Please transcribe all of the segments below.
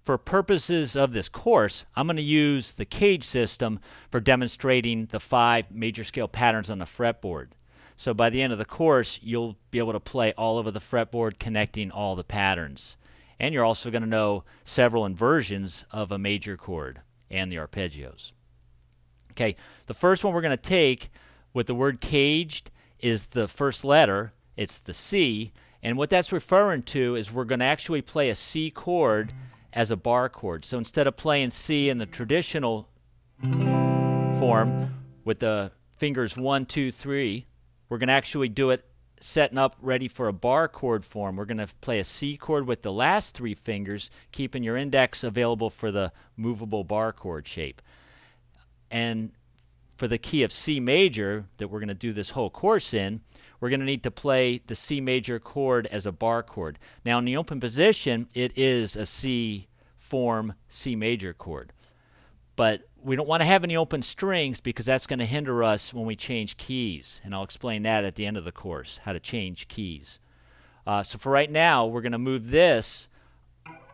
for purposes of this course, I'm going to use the CAGED system for demonstrating the 5 major scale patterns on the fretboard. So by the end of the course, you'll be able to play all over the fretboard connecting all the patterns. And you're also going to know several inversions of a major chord and the arpeggios. Okay, the first one we're going to take with the word CAGED is the first letter. It's the C. And what that's referring to is we're going to actually play a C chord as a bar chord. So instead of playing C in the traditional form with the fingers 1, 2, 3, we're going to actually do it setting up ready for a bar chord form. We're going to play a C chord with the last 3 fingers, keeping your index available for the movable bar chord shape. And for the key of C major that we're going to do this whole course in, we're going to need to play the C major chord as a bar chord. Now in the open position, it is a C form C major chord. But we don't want to have any open strings because that's going to hinder us when we change keys. And I'll explain that at the end of the course, how to change keys. So for right now, we're going to move this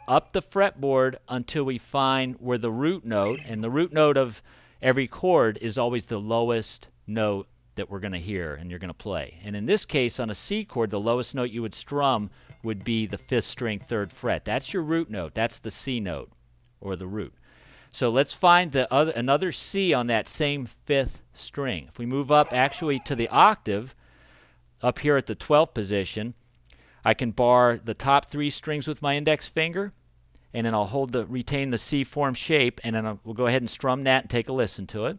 up the fretboard until we find where the root note, and the root note of every chord is always the lowest note that we're going to hear and you're going to play. And in this case, on a C chord, the lowest note you would strum would be the 5th string 3rd fret. That's your root note. That's the C note, or the root. So let's find another C on that same 5th string. If we move up actually to the octave, up here at the 12th position, I can bar the top 3 strings with my index finger, and then I'll retain the C form shape, and then we'll go ahead and strum that and take a listen to it.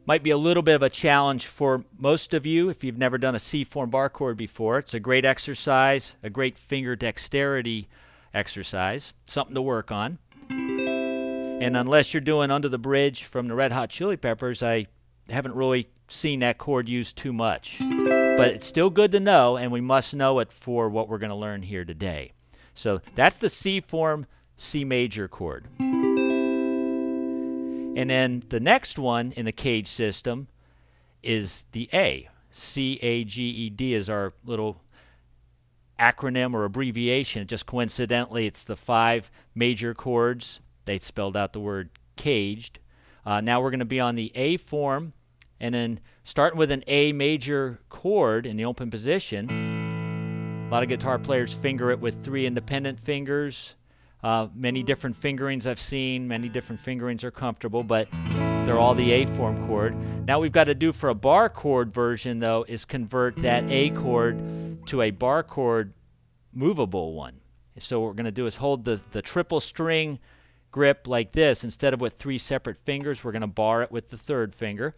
Might be a little bit of a challenge for most of you if you've never done a C form bar chord before. It's a great exercise, a great finger dexterity exercise, something to work on. And unless you're doing Under the Bridge from the Red Hot Chili Peppers, I haven't really seen that chord used too much. But it's still good to know, and we must know it for what we're going to learn here today. So that's the C form C major chord. And then the next one in the CAGED system is the A. C-A-G-E-D is our little acronym or abbreviation. Just coincidentally, it's the 5 major chords. They spelled out the word CAGED. Now we're going to be on the A form, and then starting with an A major chord in the open position. A lot of guitar players finger it with 3 independent fingers. Many different fingerings I've seen. Many different fingerings are comfortable, but they're all the A form chord. Now we've got to do for a bar chord version, though, is convert that A chord to a bar chord movable one. So what we're going to do is hold the triple string grip like this. Instead of with 3 separate fingers, we're going to bar it with the 3rd finger.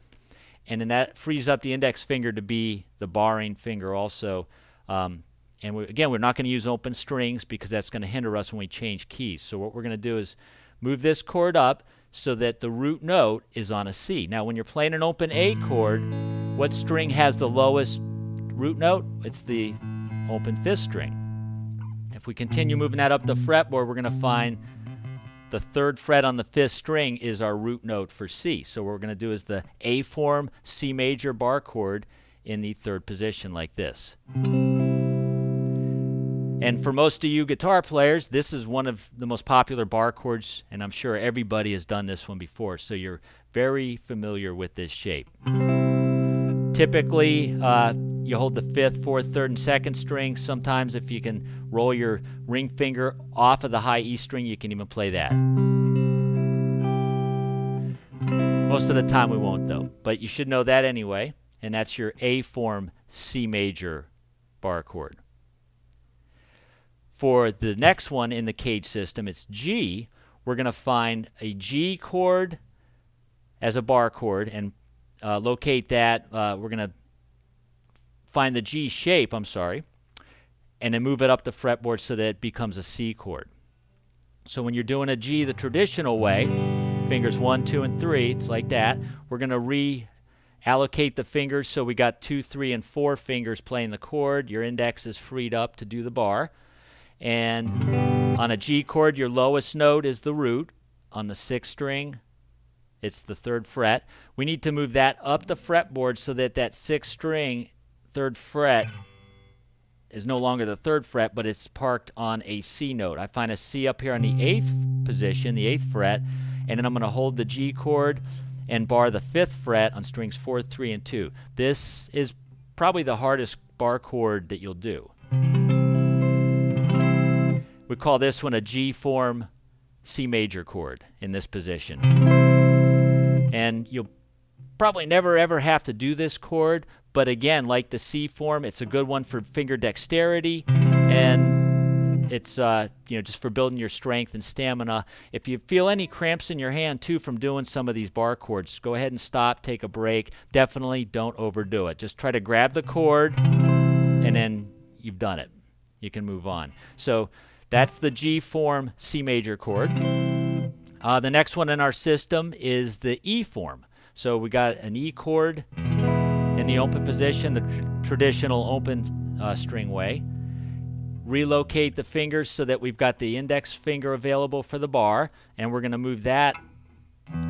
And then that frees up the index finger to be the barring finger also. And again, we're not going to use open strings because that's going to hinder us when we change keys. So what we're going to do is move this chord up so that the root note is on a C. Now when you're playing an open A chord, what string has the lowest root note? It's the open 5th string. If we continue moving that up the fretboard, we're going to find the 3rd fret on the 5th string is our root note for C. So what we're going to do is the A form C major bar chord in the 3rd position like this. And for most of you guitar players, this is one of the most popular bar chords, and I'm sure everybody has done this one before, so you're very familiar with this shape. Typically, you hold the 5th, 4th, 3rd, and 2nd string. Sometimes if you can roll your ring finger off of the high E string, you can even play that. Most of the time we won't, though, but you should know that anyway, and that's your A form C major bar chord. For the next one in the CAGED system, it's G. We're going to find a G chord as a bar chord and locate that. We're going to find the G shape, and then move it up the fretboard so that it becomes a C chord. So when you're doing a G the traditional way, fingers 1, 2, and 3, it's like that. We're going to reallocate the fingers so we got 2, 3, and 4 fingers playing the chord. Your index is freed up to do the bar. And on a G chord, your lowest note is the root. On the 6th string, it's the 3rd fret. We need to move that up the fretboard so that that 6th string, 3rd fret, is no longer the 3rd fret, but it's parked on a C note. I find a C up here on the 8th position, the 8th fret, and then I'm going to hold the G chord and bar the 5th fret on strings 4, 3, and 2. This is probably the hardest bar chord that you'll do. We call this one a G form C major chord in this position. And you'll probably never ever have to do this chord, but again, like the C form, it's a good one for finger dexterity, and it's just for building your strength and stamina. If you feel any cramps in your hand too from doing some of these bar chords, go ahead and stop, take a break. Definitely don't overdo it. Just try to grab the chord, and then you've done it. You can move on. So that's the G form C major chord. The next one in our system is the E form. So we got an E chord in the open position, the traditional open string way. Relocate the fingers so that we've got the index finger available for the bar, and we're going to move that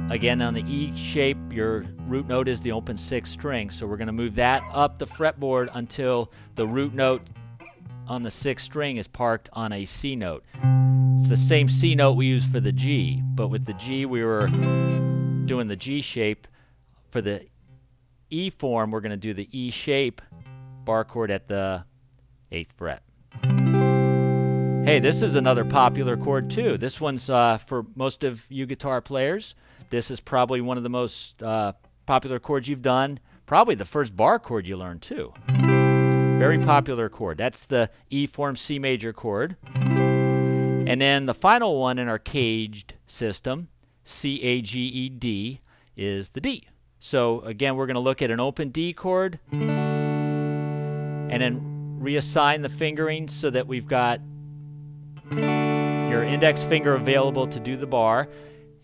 again on the E shape. Your root note is the open 6th string, so we're going to move that up the fretboard until the root note on the 6th string is parked on a C note. It's the same C note we use for the G, but with the G we were doing the G shape. For the E form, we're going to do the E shape bar chord at the 8th fret. Hey, this is another popular chord too. This one's for most of you guitar players. This is probably one of the most popular chords you've done. Probably the first bar chord you learned too. Very popular chord. That's the E form C major chord. And then the final one in our CAGED system, CAGED, is the D. So again, we're going to look at an open D chord and then reassign the fingering so that we've got your index finger available to do the bar.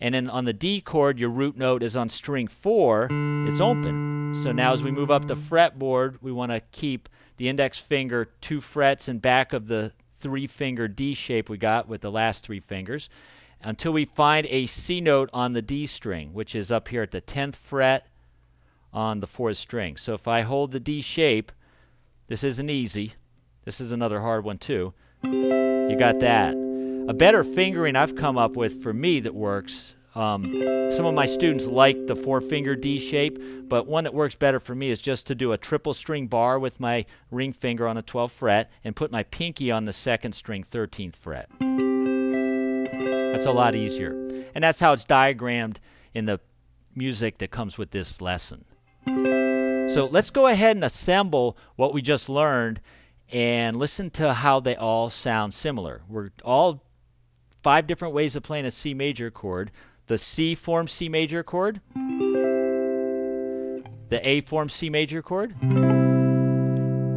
And then on the D chord, your root note is on string 4. It's open. So now as we move up the fretboard, we want to keep the index finger 2 frets in back of the 3-finger D shape we got with the last 3 fingers, until we find a C note on the D string, which is up here at the 10th fret on the 4th string. So if I hold the D shape, this isn't easy. This is another hard one too. You got that. A better fingering I've come up with for me that works, some of my students like the 4-finger D shape, but one that works better for me is just to do a triple string bar with my ring finger on the 12th fret and put my pinky on the 2nd string 13th fret. That's a lot easier. And that's how it's diagrammed in the music that comes with this lesson. So let's go ahead and assemble what we just learned and listen to how they all sound similar. We're all 5 different ways of playing a C major chord. The C form C major chord, the A form C major chord,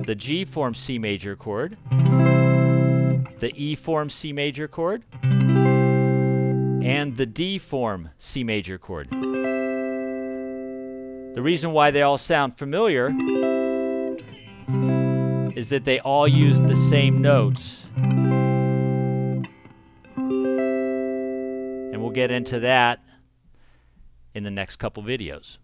the G form C major chord, the E form C major chord, and the D form C major chord. The reason why they all sound familiar is that they all use the same notes. And we'll get into that in the next couple videos.